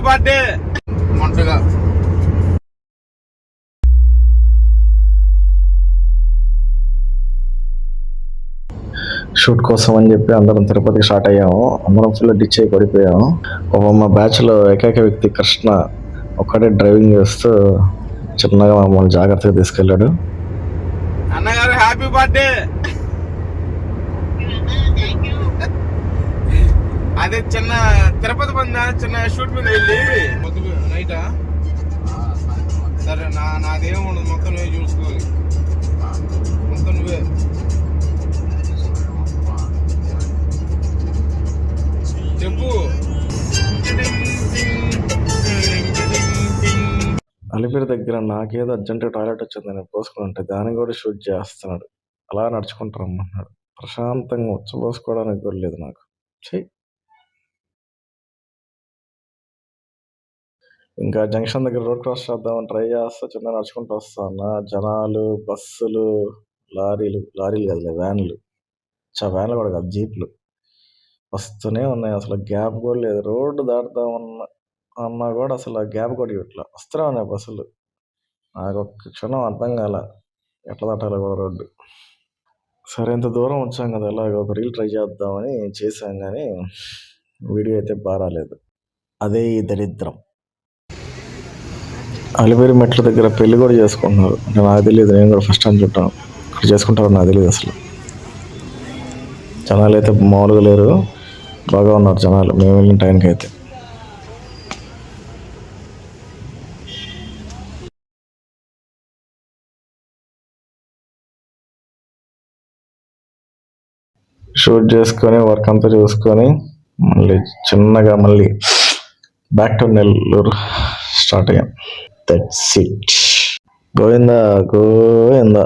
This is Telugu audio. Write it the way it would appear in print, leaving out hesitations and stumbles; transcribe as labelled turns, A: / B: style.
A: బర్త్డే మొంటగా
B: షూట్ కోసం అని చెప్పి అందరం తిరుపతికి స్టార్ట్ అయ్యాము. అందరం ఫుల్ డిచ్ అయి పడిపోయాము. మా బ్యాచ్లో ఏకైక వ్యక్తి కృష్ణ ఒక్కడే డ్రైవింగ్ చేస్తూ చిన్నగా మమ్మల్ని జాగ్రత్తగా తీసుకెళ్ళాడు.
A: అన్నగారు హ్యాపీ బర్త్డే. అదే చిన్న తిరుపతి పొందా చిన్న షూట్ మీద వెళ్ళి నైటా సరే నాదేం ఉండదు, మొత్తం నువ్వే చూసుకోవాలి, మొత్తం నువ్వే. చెప్పు.
B: అలిపిరి దగ్గర నాకేదో అర్జెంటుగా టాయిలెట్ వచ్చిందని పోసుకుంటే దాన్ని కూడా షూట్ చేస్తున్నాడు. అలా నడుచుకుంటూ రమ్మన్నాడు. ప్రశాంతంగా ఉచ్చబోసుకోవడానికి కూడా లేదు నాకు. ఇంకా జంక్షన్ దగ్గర రోడ్ క్రాస్ చేద్దామని ట్రై చేస్తా చిన్న నడుచుకుంటూ వస్తాను. జనాలు, బస్సులు, లారీలు కాదులే వ్యాన్లు, వ్యాన్లు కూడా కాదు, జీప్లు వస్తూనే ఉన్నాయి. అసలు గ్యాప్ కూడా లేదు. రోడ్డు దాటుదామన్నా కూడా అసలు గ్యాప్ కూడా ఇట్లా వస్తూనే ఉన్నాయి బస్సులు. నాకు ఒక్క క్షణం అర్థం కాల ఎట్లా దాటాలి కూడా రోడ్డు. సరే ఇంత దూరం వచ్చాం కదా, ఎలాగో ఒక రీల్ ట్రై చేద్దామని చేశాం, కానీ వీడియో అయితే బారాలేదు. అదే ఈ దరిద్రం. అలిపిరి మెట్ల దగ్గర పెళ్లి కూడా చేసుకుంటున్నారు. అంటే నాకు తెలియదు, నేను కూడా ఫస్ట్ టైం చుట్టాను. ఇక్కడ చేసుకుంటారో నాకు తెలియదు అసలు. జనాలు అయితే మామూలుగా లేరు, బాగా ఉన్నారు జనాలు మేము వెళ్ళిన టైంకి అయితే. షూట్ చేసుకొని వర్క్ అంతా చూసుకొని మళ్ళీ చిన్నగా బ్యాక్ టు నెల్లూరు స్టార్ట్ అయ్యాం. That's it. గోవిందా గోవిందా.